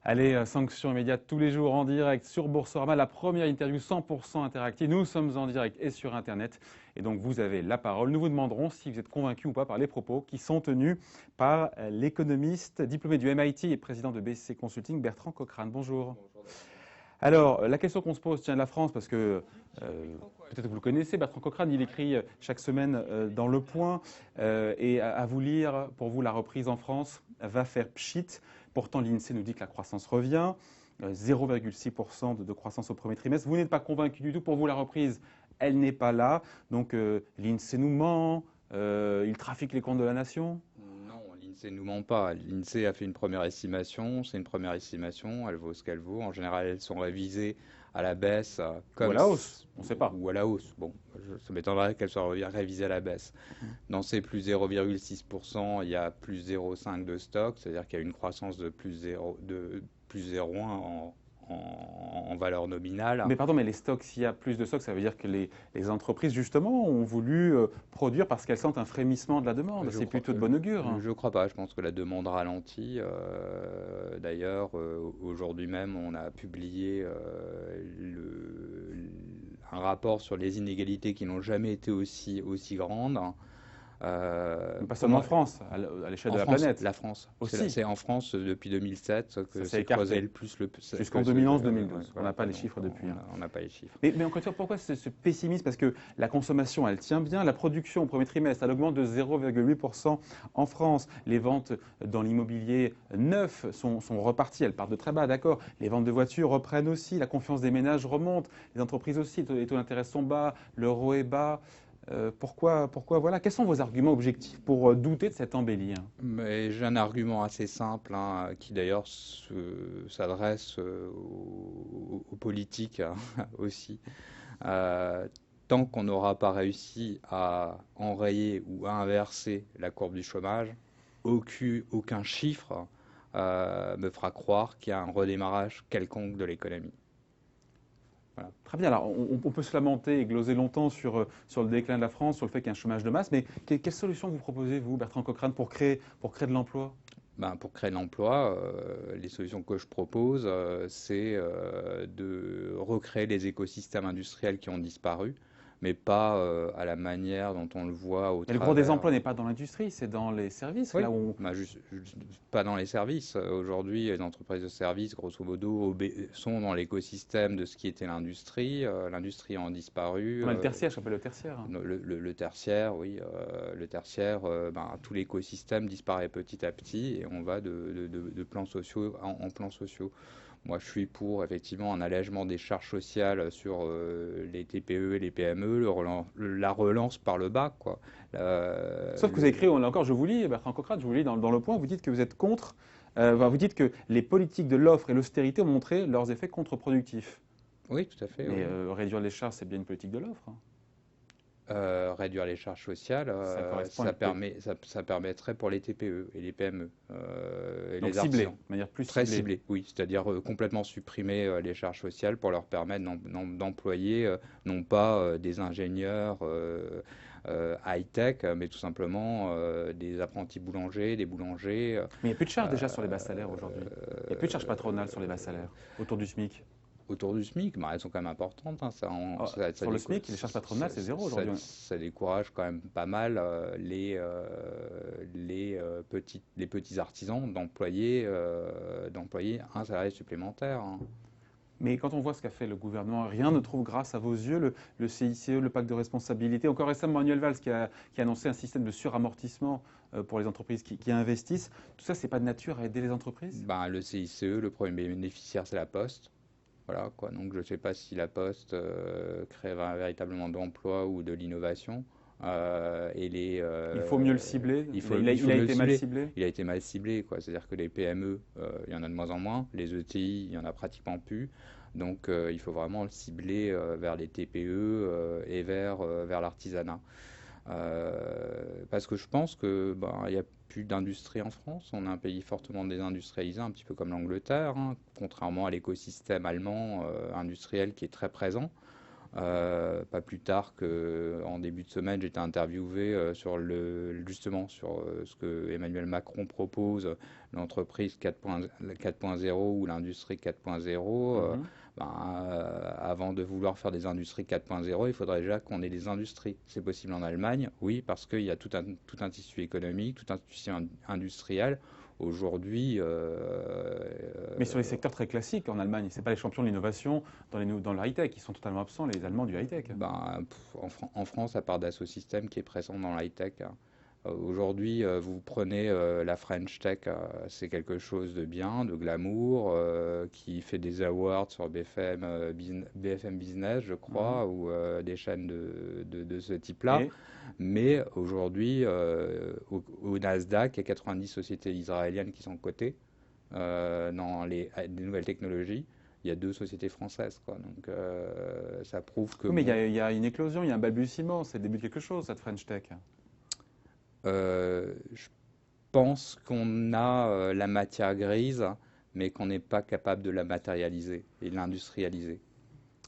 Allez, sanctions immédiates tous les jours en direct sur Boursorama, la première interview 100% interactive. Nous sommes en direct et sur Internet. Et donc, vous avez la parole. Nous vous demanderons si vous êtes convaincu ou pas par les propos qui sont tenus par l'économiste diplômé du MIT et président de BCC Consulting, Bertrand Cochrane. Bonjour. Bonjour David. Alors, la question qu'on se pose, tiens, de la France, parce que peut-être que vous le connaissez, Bertrand Cochrane, il écrit chaque semaine dans Le Point, et à vous lire, pour vous, la reprise en France va faire pchit. Pourtant, l'INSEE nous dit que la croissance revient, 0,6% de croissance au premier trimestre. Vous n'êtes pas convaincu du tout. Pour vous, la reprise, elle n'est pas là. Donc, l'INSEE nous ment, il trafique les comptes de la nation. Non, l'INSEE ne nous ment pas. L'INSEE a fait une première estimation. C'est une première estimation. Elle vaut ce qu'elle vaut. En général, elles sont révisées à la baisse, Ou à la hausse, on ne sait pas. ou à la hausse. Bon, ça m'étonnerait qu'elles soient révisées à la baisse. Dans ces plus 0,6%, il y a plus 0,5 de stock, c'est-à-dire qu'il y a une croissance de plus 0,1 en valeur nominale. Mais pardon, mais les stocks, s'il y a plus de stocks, ça veut dire que les entreprises, justement, ont voulu produire parce qu'elles sentent un frémissement de la demande. Je C'est crois, plutôt de bonne augure, hein. je crois pas. Je pense que la demande ralentit. D'ailleurs, aujourd'hui même, on a publié un rapport sur les inégalités qui n'ont jamais été aussi grandes. Mais pas Pour seulement en moi, France, à l'échelle en de la France, planète la France. aussi. C'est en France depuis 2007 Ça que s'est s'est creusé écarté le plus jusqu'en que 2011-2012. On voilà, n'a pas quoi, les donc, chiffres depuis, hein. on n'a pas les chiffres. Mais encore une fois, pourquoi ce pessimisme? Parce que la consommation, elle tient bien. La production au premier trimestre, elle augmente de 0,8% en France. Les ventes dans l'immobilier neuf sont reparties. Elles partent de très bas, d'accord. Les ventes de voitures reprennent aussi. La confiance des ménages remonte. Les entreprises aussi. Les taux d'intérêt sont bas. L'euro est bas. Pourquoi, voilà. Quels sont vos arguments objectifs pour douter de cette embellie, hein? Mais j'ai un argument assez simple, hein, qui d'ailleurs s'adresse aux politiques, hein, aussi. Euh, Tant qu'on n'aura pas réussi à enrayer ou à inverser la courbe du chômage, aucun chiffre me fera croire qu'il y a un redémarrage quelconque de l'économie. Voilà. Très bien. Alors, on peut se lamenter et gloser longtemps sur le déclin de la France, sur le fait qu'il y a un chômage de masse, mais quelle solution vous proposez, vous, Bertrand Cochrane, pour créer de l'emploi? Ben, pour créer de l'emploi, les solutions que je propose, c'est de recréer les écosystèmes industriels qui ont disparu, mais pas à la manière dont on le voit au Mais le gros des travers. emplois n'est pas dans l'industrie, c'est dans les services, Oui, là où bah, pas dans les services. Aujourd'hui, les entreprises de services, grosso modo, sont dans l'écosystème de ce qui était l'industrie. L'industrie en disparu. on a le tertiaire, je rappelle le tertiaire, hein. Le tertiaire, oui, le tertiaire, ben, tout l'écosystème disparaît petit à petit et on va de plans sociaux en plans sociaux. Moi, je suis pour effectivement un allègement des charges sociales sur les TPE et les PME, la relance par le bas, quoi. Sauf que vous avez écrit, là encore, je vous lis, Bertrand Cochrane, je vous lis dans Le Point, vous dites que vous êtes contre, enfin, vous dites que les politiques de l'offre et l'austérité ont montré leurs effets contre-productifs. Oui, tout à fait, Mais oui. réduire les charges, c'est bien une politique de l'offre, hein. Réduire les charges sociales, Ça correspond à une politique. ça permettrait pour les TPE et les PME et Donc les ciblée, artisans. de manière plus Très ciblée. ciblé, oui, c'est-à-dire complètement supprimer les charges sociales pour leur permettre d'employer non pas des ingénieurs high-tech, mais tout simplement des apprentis boulangers, des boulangers. Mais il n'y a plus de charges déjà sur les bas salaires aujourd'hui. Il n'y a plus de charges patronales sur les bas salaires, autour du SMIC. Autour du SMIC, bah, elles sont quand même importantes, hein, Ah, sur le SMIC, les charges patronales, c'est zéro aujourd'hui. ça décourage quand même pas mal les petits artisans d'employer un salarié supplémentaire, hein. Mais quand on voit ce qu'a fait le gouvernement, rien ne trouve grâce à vos yeux le CICE, le pacte de responsabilité. Encore récemment, Manuel Valls qui a annoncé un système de suramortissement pour les entreprises qui investissent. Tout ça, c'est pas de nature à aider les entreprises? Ben, le CICE, le premier bénéficiaire, c'est la Poste. Voilà, quoi. Donc je ne sais pas si la Poste créera véritablement d'emplois ou de l'innovation. Il faut mieux le cibler. Il Il faut a mieux le été mal cibler. ciblé. Il a été mal ciblé, quoi. C'est-à-dire que les PME, il y en a de moins en moins. Les ETI, il y en a pratiquement plus. Donc il faut vraiment le cibler vers les TPE vers l'artisanat. Parce que je pense que ben, il y a plus d'industrie en France. On est un pays fortement désindustrialisé, un petit peu comme l'Angleterre, hein, contrairement à l'écosystème allemand industriel qui est très présent. Pas plus tard qu'en début de semaine, j'étais interviewé justement sur ce que Emmanuel Macron propose, l'entreprise 4.0 ou l'industrie 4.0. Mhm. Avant de vouloir faire des industries 4.0, il faudrait déjà qu'on ait des industries. C'est possible en Allemagne, oui, parce qu'il y a tout un tissu économique, tout un tissu industriel. Aujourd'hui, Mais sur les secteurs très classiques en Allemagne, c'est pas les champions de l'innovation dans le high-tech. Ils sont totalement absents, les Allemands du high-tech. en France, à part Dassault Systèmes qui est présent dans l'high-tech, hein. Aujourd'hui, vous prenez la French Tech, c'est quelque chose de bien, de glamour, qui fait des awards sur BFM Business, je Mhm. crois, ou des chaînes de ce type-là. Et Mais aujourd'hui, au Nasdaq, il y a 90 sociétés israéliennes qui sont cotées dans les nouvelles technologies. Il y a 2 sociétés françaises, quoi. Donc, ça prouve que oui, mais bon, il y a une éclosion, il y a un balbutiement. C'est le début de quelque chose, cette French Tech. je pense qu'on a la matière grise, mais qu'on n'est pas capable de la matérialiser et de l'industrialiser.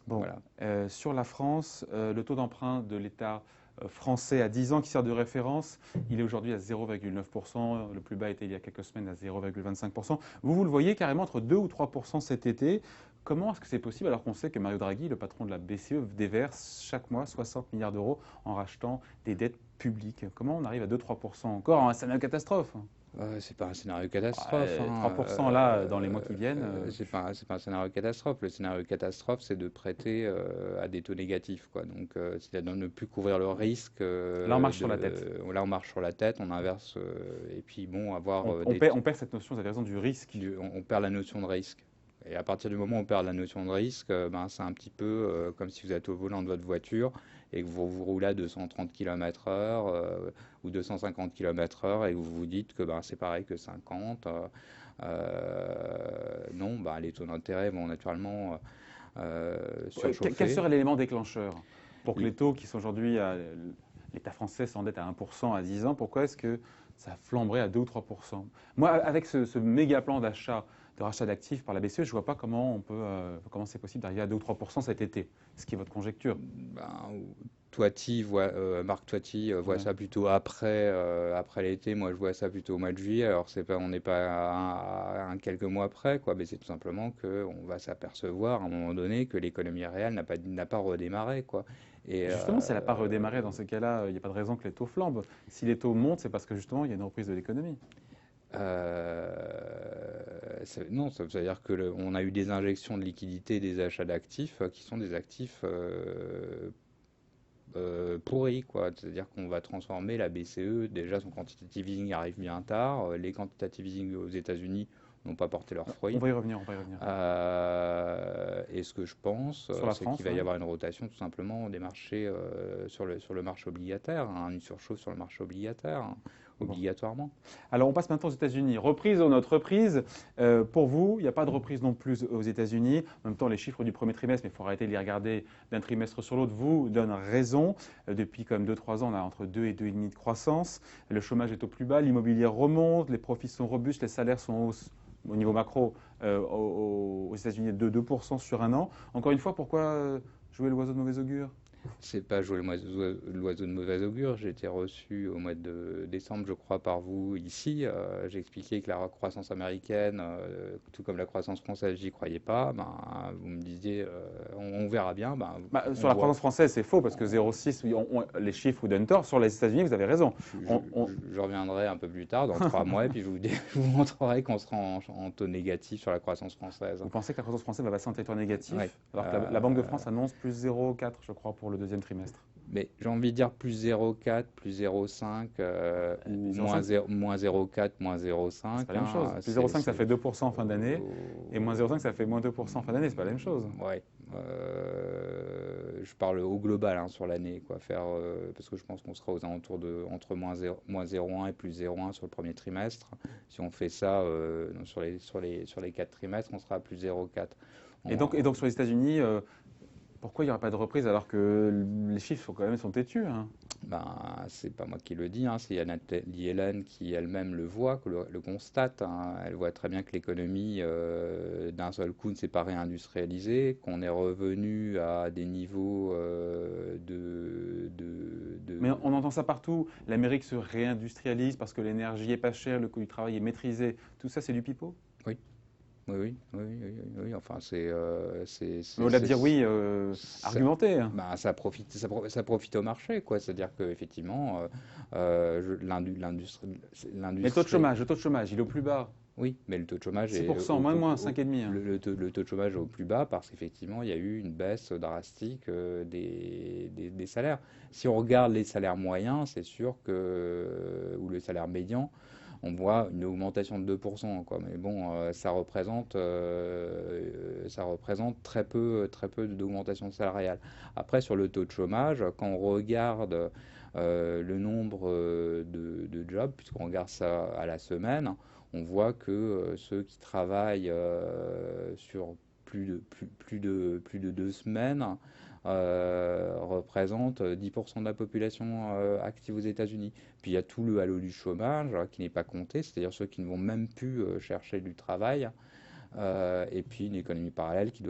Bon, Voilà. sur la France, le taux d'emprunt de l'État français à 10 ans qui sert de référence, il est aujourd'hui à 0,9%. Le plus bas était il y a quelques semaines à 0,25%. Vous le voyez carrément entre 2 ou 3% cet été. Comment est-ce que c'est possible alors qu'on sait que Mario Draghi, le patron de la BCE, déverse chaque mois 60 milliards d'euros en rachetant des dettes publiques? Comment on arrive à 2-3% encore? C'est une catastrophe. C'est pas un scénario catastrophe, hein. 3% là, dans les mois qui viennent. C'est pas un scénario catastrophe. Le scénario catastrophe, c'est de prêter à des taux négatifs, quoi. Donc, c'est-à-dire de ne plus couvrir le risque. Là, on marche sur la tête. Là, on marche sur la tête, on inverse, et puis bon, avoir On perd cette notion, vous avez raison, du risque. on perd la notion de risque. Et à partir du moment où on perd la notion de risque, c'est un petit peu comme si vous êtes au volant de votre voiture et que vous roulez à 230 km/h ou 250 km/h et que vous vous dites que c'est pareil que 50. Non, les taux d'intérêt vont naturellement Quel surchauffer. serait l'élément déclencheur pour que les taux qui sont aujourd'hui, l'État français s'endette à 1% à 10 ans, pourquoi est-ce que ça flamberait à 2 ou 3%? Moi, avec ce méga plan d'achat, de rachat d'actifs par la BCE, je ne vois pas comment c'est possible d'arriver à 2 ou 3% cet été, ce qui est votre conjecture. Marc Toiti voit Ouais. ça plutôt après l'été. Moi, je vois ça plutôt au mois de juillet. Alors, on n'est pas à quelques mois près, quoi. Mais c'est tout simplement qu'on va s'apercevoir à un moment donné que l'économie réelle n'a pas redémarré, quoi. Et Justement, si elle n'a pas redémarré dans ces cas-là, il n'y a pas de raison que les taux flambent. Si les taux montent, c'est parce que justement, il y a une reprise de l'économie. non, ça veut dire que on a eu des injections de liquidités, des achats d'actifs qui sont des actifs pourri, quoi. C'est-à-dire qu'on va transformer la BCE. Déjà, son quantitative easing arrive bien tard. Les quantitative easing aux États-Unis n'ont pas porté leurs On fruits. va y revenir, on va y revenir. Et ce que je pense, Sur la c'est qu'il France, va y ouais. avoir une rotation tout simplement des marchés sur le marché obligataire, hein, une surchauffe sur le marché obligataire, hein, Bon. obligatoirement. Alors, on passe maintenant aux États-Unis. Reprise ou notre reprise? Pour vous, il n'y a pas de reprise non plus aux États-Unis. En même temps, les chiffres du premier trimestre, mais il faut arrêter de les regarder d'un trimestre sur l'autre, vous donnent raison. Depuis quand même 2-3 ans, on a entre 2 et 2,5 de croissance. Le chômage est au plus bas, l'immobilier remonte, les profits sont robustes, les salaires sont en hausse au niveau macro aux États-Unis de 2% sur un an. Encore une fois, pourquoi jouer l'oiseau de mauvais augure? C'est pas jouer l'oiseau de mauvais augure. J'ai été reçu au mois de décembre, je crois, par vous ici. J'ai expliqué que la croissance américaine, tout comme la croissance française, j'y croyais pas. Vous me disiez, on verra bien. Sur On la voit. croissance française, c'est faux parce que 0,6, les chiffres vous donnent tort. Sur les États-Unis, vous avez raison. Je, On- on- je reviendrai un peu plus tard, dans 3 mois, et puis je vous montrerai qu'on sera en taux négatif sur la croissance française. Vous pensez que la croissance française va passer en territoire négatif, Ouais. alors que la Banque de France annonce plus 0,4, je crois, pour le deuxième trimestre. Mais j'ai envie de dire plus 0,4, plus 0,5, ou Plus 0,5, moins 0,4, moins c'est 0,5. pas la même chose. Plus 0,5, ça fait 2% en fin d'année, et moins 0,5, ça fait moins 2% en fin d'année, c'est pas la même chose. Ouais. Je parle au global, hein, sur l'année, quoi. Parce que je pense qu'on sera aux alentours de entre moins 0,1 et plus 0,1 sur le premier trimestre. Si on fait ça sur les 4 trimestres, on sera à plus 0,4. Et donc sur les États-Unis, Pourquoi il n'y aura pas de reprise alors que les chiffres sont quand même sont têtus, hein? Ben, c'est pas moi qui le dis, hein, c'est Nathalie Hélène qui elle-même le voit, le constate, hein. Elle voit très bien que l'économie, d'un seul coup, ne s'est pas réindustrialisée, qu'on est revenu à des niveaux Mais on entend ça partout. L'Amérique se réindustrialise parce que l'énergie est pas chère, le coût du travail est maîtrisé. Tout ça, c'est du pipeau? Oui, oui. Enfin, Mais au-delà de dire oui, ça, argumenter, hein. ben, ça profite au marché, quoi. C'est-à-dire qu'effectivement, Mais l'industrie. le taux de chômage, il est au plus bas. Oui, mais le taux de chômage est 6%, moins, 5,5, hein. le taux de chômage est au plus bas parce qu'effectivement, il y a eu une baisse drastique des salaires. Si on regarde les salaires moyens, c'est sûr que, ou le salaire médian, on voit une augmentation de 2%, quoi. Mais bon, ça représente très peu d'augmentation salariale. Après, sur le taux de chômage, quand on regarde le nombre de jobs, puisqu'on regarde ça à la semaine, on voit que ceux qui travaillent sur plus de 2 semaines représentent 10% de la population active aux États-Unis. Puis il y a tout le halo du chômage qui n'est pas compté, c'est-à-dire ceux qui ne vont même plus chercher du travail. Et puis une économie parallèle qui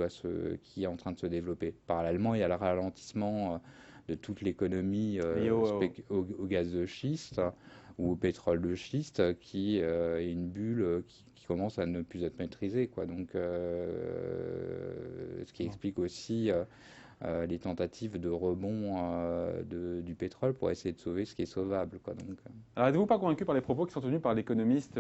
est en train de se développer. Parallèlement, il y a le ralentissement de toute l'économie Lié au gaz de schiste ou au pétrole de schiste qui est une bulle qui commence à ne plus être maîtrisée, quoi. Donc, ce qui bon. explique aussi les tentatives de rebond du pétrole pour essayer de sauver ce qui est sauvable, quoi. Donc, Alors, êtes-vous pas convaincu par les propos qui sont tenus par l'économiste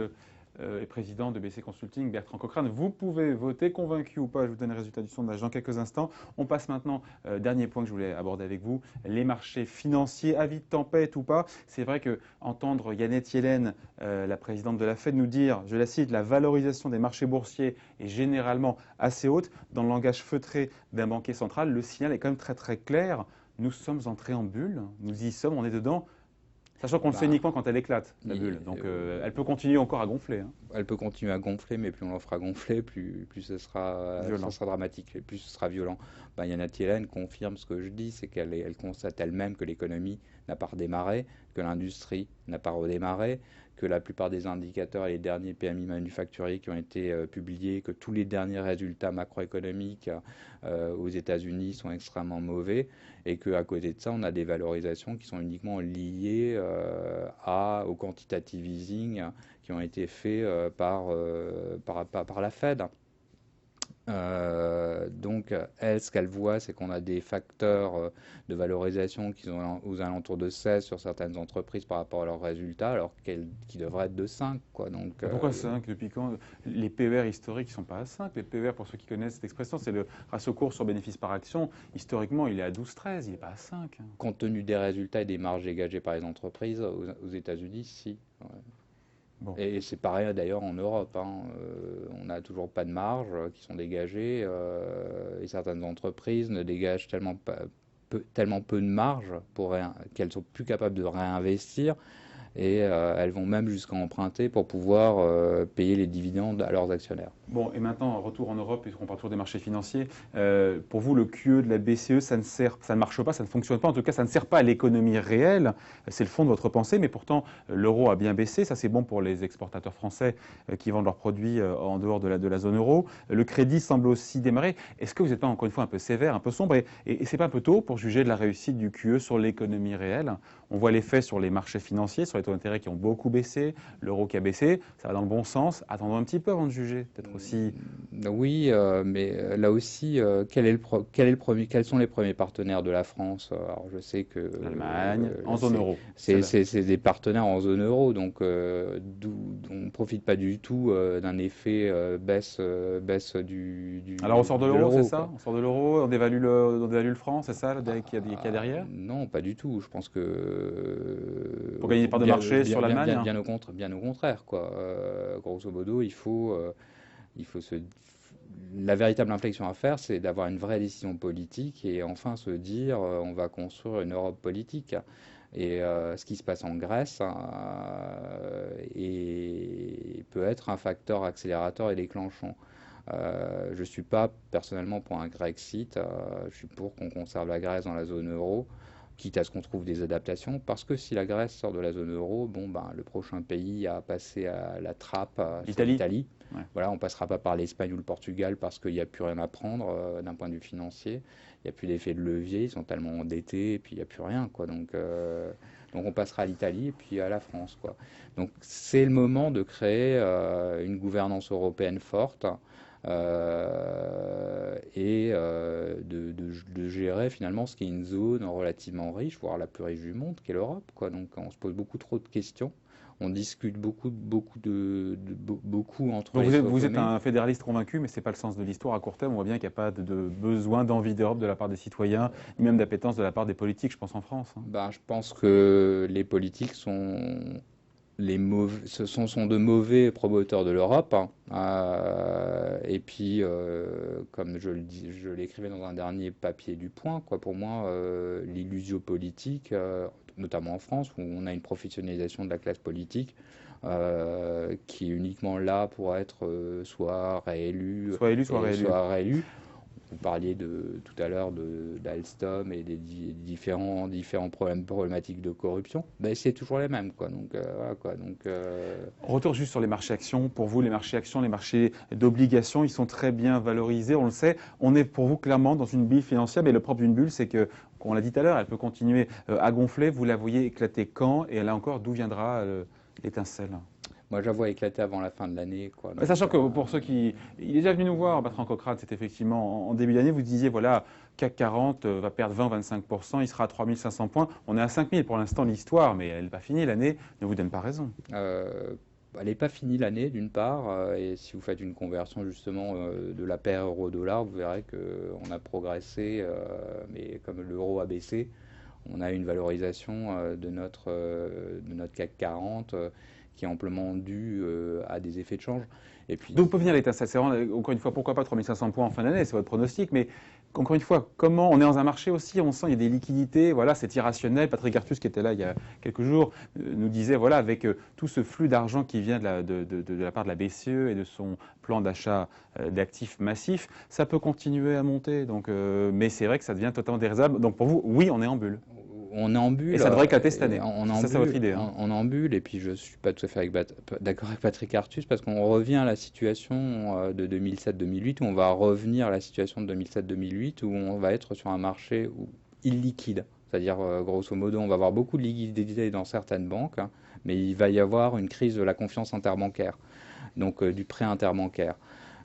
et président de BC Consulting, Bertrand Cochrane? Vous pouvez voter convaincu ou pas. Je vous donne les résultats du sondage dans quelques instants. On passe maintenant, dernier point que je voulais aborder avec vous, les marchés financiers, avis de tempête ou pas. C'est vrai que entendre Yannette Yellen, la présidente de la Fed, nous dire, je la cite, la valorisation des marchés boursiers est généralement assez haute. Dans le langage feutré d'un banquier central, le signal est quand même très très clair. Nous sommes entrés en bulle, nous y sommes, on est dedans. Sachant qu'on le sait bah, uniquement quand elle éclate, la bulle. Donc elle peut continuer encore à gonfler, hein. elle peut continuer à gonfler, mais plus on l'en fera gonfler, plus ça Violent. sera dramatique, et plus ce sera violent. Yana Thielen confirme ce que je dis, c'est elle constate elle-même que l'économie n'a pas redémarré, que l'industrie n'a pas redémarré, que la plupart des indicateurs et les derniers PMI manufacturiers qui ont été publiés, que tous les derniers résultats macroéconomiques aux États-Unis sont extrêmement mauvais, et qu'à côté de ça, on a des valorisations qui sont uniquement liées au quantitative easing qui ont été faits par la Fed. Donc, elle, ce qu'elle voit, c'est qu'on a des facteurs de valorisation qui sont aux alentours de 16 sur certaines entreprises par rapport à leurs résultats, qui devraient être de 5, quoi. Donc, Mais pourquoi 5? Depuis quand? Les PER historiques ne sont pas à 5. Les PER, pour ceux qui connaissent cette expression, c'est le ratio cours sur bénéfice par action. Historiquement, il est à 12-13, il n'est pas à 5, hein. compte tenu des résultats et des marges dégagées par les entreprises aux États-Unis, si. Ouais. Bon. Et c'est pareil d'ailleurs en Europe, hein. On n'a toujours pas de marges qui sont dégagées et certaines entreprises ne dégagent tellement peu de marge qu'elles sont plus capables de réinvestir et elles vont même jusqu'à emprunter pour pouvoir payer les dividendes à leurs actionnaires. Bon, et maintenant, retour en Europe, puisqu'on parle toujours des marchés financiers. Pour vous, le QE de la BCE, ça ne marche pas, ça ne fonctionne pas. En tout cas, ça ne sert pas à l'économie réelle. C'est le fond de votre pensée, mais pourtant, l'euro a bien baissé. Ça, c'est bon pour les exportateurs français qui vendent leurs produits en dehors de la zone euro. Le crédit semble aussi démarrer. Est-ce que vous n'êtes pas, encore une fois, un peu sévère, un peu sombre? Et c'est pas un peu tôt pour juger de la réussite du QE sur l'économie réelle? On voit l'effet sur les marchés financiers, sur les taux d'intérêt qui ont beaucoup baissé, l'euro qui a baissé. Ça va dans le bon sens. Attendons un petit peu avant de juger, peut-être aussi. Oui, mais là aussi, quels sont les premiers partenaires de la France? Alors, je sais que L'Allemagne, en zone euro. c'est des partenaires en zone euro, donc on ne profite pas du tout d'un effet baisse Alors on sort de de l'euro, c'est l'euro, ça? quoi. On sort de l'euro, on dévalue le franc, c'est ça qu'il y a derrière? Non, pas du tout. Je pense que Pour gagner des parts de marché sur l'Allemagne, hein. bien au contraire, quoi. Grosso modo, il faut se la véritable inflexion à faire, c'est d'avoir une vraie décision politique et enfin se dire on va construire une Europe politique. Et ce qui se passe en Grèce peut être un facteur accélérateur et déclenchant. Je ne suis pas personnellement pour un Grexit. Je suis pour qu'on conserve la Grèce dans la zone euro, quitte à ce qu'on trouve des adaptations. Parce que si la Grèce sort de la zone euro, bon, ben, le prochain pays à passer à la trappe, c'est L'Italie. l'Italie. Ouais. Voilà, on ne passera pas par l'Espagne ou le Portugal parce qu'il n'y a plus rien à prendre d'un point de vue financier. Il n'y a plus d'effet de levier, ils sont tellement endettés et puis il n'y a plus rien, quoi. Donc on passera à l'Italie et puis à la France, quoi. Donc c'est le moment de créer une gouvernance européenne forte de gérer finalement ce qui est une zone relativement riche, voire la plus riche du monde, qui est l'Europe, quoi. Donc on se pose beaucoup trop de questions. On discute beaucoup entre Donc les vous êtes sommets. un fédéraliste convaincu, mais ce n'est pas le sens de l'histoire à court terme. On voit bien qu'il n'y a pas de besoin, d'envie d'Europe de la part des citoyens, ni même d'appétence de la part des politiques, je pense en France. Hein. Ben, je pense que les politiques sont de mauvais promoteurs de l'Europe, hein. Et puis, comme je l'écrivais dans un dernier papier du Point, quoi, pour moi, l'illusion politique, notamment en France, où on a une professionnalisation de la classe politique, qui est uniquement là pour être soit réélu, Soit élu, soit réélu. soit réélu. Vous parliez tout à l'heure d'Alstom et des différents problématiques de corruption. Ben, c'est toujours les mêmes, quoi. Donc, voilà, quoi. Retour juste sur les marchés actions. Pour vous, les marchés actions, les marchés d'obligations, ils sont très bien valorisés. On le sait. On est pour vous clairement dans une bulle financière. Mais le propre d'une bulle, c'est que, on l'a dit tout à l'heure, elle peut continuer à gonfler. Vous la voyez éclater quand? Et là encore, d'où viendra l'étincelle? Moi, je la vois éclater avant la fin de l'année, quoi. Sachant que pour ceux qui... Il est déjà venu nous voir, Bertrand Cochrane, c'est effectivement en début d'année, vous disiez, voilà, CAC 40 va perdre 20-25%, il sera à 3500 points. On est à 5000 pour l'instant, l'histoire, mais elle n'est pas finie, l'année ne vous donne pas raison. Elle n'est pas finie l'année, d'une part, et si vous faites une conversion justement de la paire euro-dollar, vous verrez qu'on a progressé, mais comme l'euro a baissé, on a une valorisation de notre CAC 40 qui est amplement due à des effets de change. Et puis, D'où peut venir l'étincelle? C'est vraiment, encore une fois, pourquoi pas 3500 points en fin d'année, c'est votre pronostic, mais encore une fois, comment on est dans un marché aussi, on sent qu'il y a des liquidités, voilà, c'est irrationnel. Patrick Artus, qui était là il y a quelques jours, nous disait, voilà, avec tout ce flux d'argent qui vient de la part de la BCE et de son plan d'achat d'actifs massifs, ça peut continuer à monter. Donc, mais c'est vrai que ça devient totalement déraisonnable. Donc pour vous, oui, on est en bulle. on est en bulle. Et ça devrait éclater cette année. Ça, c'est votre idée. Hein. On est en bulle, et puis je ne suis pas tout à fait d'accord avec Patrick Artus, parce qu'on revient à la situation de 2007-2008, où on va revenir à la situation de 2007-2008, où on va être sur un marché illiquide. C'est-à-dire, grosso modo, on va avoir beaucoup de liquidités dans certaines banques, hein, mais il va y avoir une crise de la confiance interbancaire, donc du prêt interbancaire.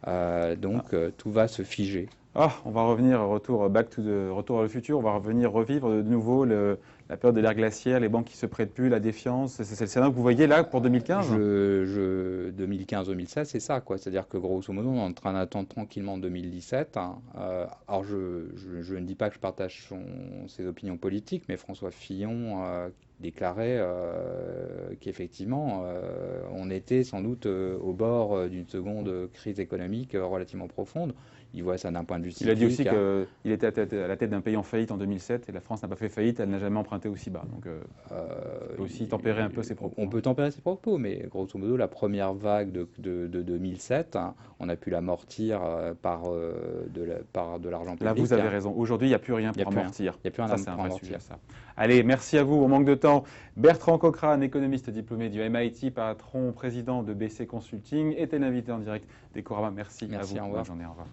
Tout va se figer. On va revenir, retour vers le futur, on va revenir revivre de nouveau la période de l'ère glaciaire, les banques qui se prêtent plus, la défiance. C'est le scénario que vous voyez là pour 2015? 2015-2016, c'est ça, quoi. C'est-à-dire que grosso modo, on est en train d'attendre tranquillement 2017. Hein. Alors je ne dis pas que je partage ses opinions politiques, mais François Fillon déclarait qu'effectivement, on était sans doute au bord d'une seconde crise économique relativement profonde. Il voit ça d'un point de vue cyclique. Il a dit aussi qu'il était à la tête d'un pays en faillite en 2007 et la France n'a pas fait faillite, elle n'a jamais emprunté aussi bas. Donc on peut aussi tempérer un peu ses propos. On peut tempérer ses propos, mais grosso modo, la première vague de 2007, hein, on a pu l'amortir par de l'argent public. Là, vous avez raison. Aujourd'hui, il n'y a plus rien pour amortir. Il n'y a plus rien pour amortir. Allez, merci à vous. On manque de temps. Bertrand Cochrane, économiste diplômé du MIT, patron, président de BC Consulting, était l'invité en direct d'Ecorama. Merci à vous. Au revoir. Bonne journée. Au revoir.